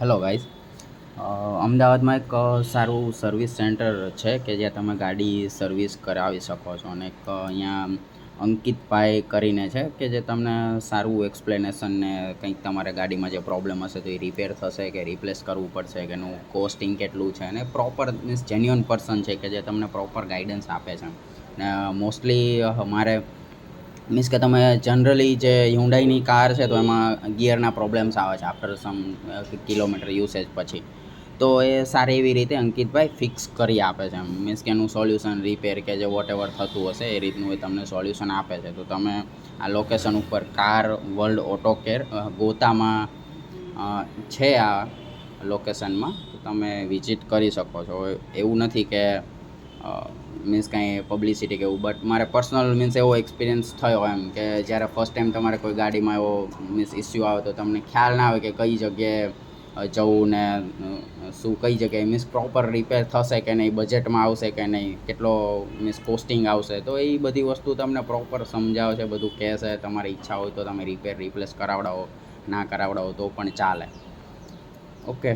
Hello guys. અમદાવાદમાં એક સારું સર્વિસ સેન્ટર છે કે જ્યાં તમે ગાડી સર્વિસ કરાવી શકો છો, અને એક અહીંયા અંકિતભાઈ કરીને છે કે જે તમને સારું એક્સપ્લેનેશન ને કંઈક તમારે ગાડીમાં જે પ્રોબ્લેમ હશે તો એ રિપેર થશે કે રિપ્લેસ કરવું પડશે કે એનું કોસ્ટિંગ કેટલું છે, અને પ્રોપર મીન્સ જેન્યુઅન પર્સન છે કે જે તમને પ્રોપર ગાઈડન્સ આપે છે. ને મોસ્ટલી મારે મીન્સ કે તમે જનરલી જે હ્યુન્ડાઈની કાર છે તો એમાં ગિયરના પ્રોબ્લેમ્સ આવે છે આફ્ટર સમ કિલોમીટર યુસેજ પછી. તો એ સારી એવી રીતે અંકિતભાઈ ફિક્સ કરી આપે છે, મીન્સ કે એનું સોલ્યુશન રિપેર કે જે વોટ એવર થતું હશે એ રીતનું એ તમને સોલ્યુશન આપે છે. તો તમે આ લોકેશન ઉપર કાર વર્લ્ડ ઓટો કેર ગોતામાં છે આ લોકેશનમાં, તો તમે વિઝિટ કરી શકો છો. એવું નથી કે મીન્સ કાંઈ પબ્લિસિટી કે એવું, બટ મારે પર્સનલ મીન્સ એવો એક્સપિરિયન્સ થયો એમ કે જ્યારે ફર્સ્ટ ટાઈમ તમારે કોઈ ગાડીમાં એવો મીન્સ ઇસ્યુ આવે તો તમને ખ્યાલ ના આવે કે કઈ જગ્યાએ જવું ને શું કઈ જગ્યાએ મીન્સ પ્રોપર રિપેર થશે કે નહીં, બજેટમાં આવશે કે નહીં, કેટલો મીન્સ કોસ્ટિંગ આવશે, તો એ બધી વસ્તુ તમને પ્રોપર સમજાવે છે, બધું કહે છે. તમારી ઈચ્છા હોય તો તમે રિપેર રિપ્લેસ કરાવડાવો, ના કરાવડાવો તો પણ ચાલે. ઓકે.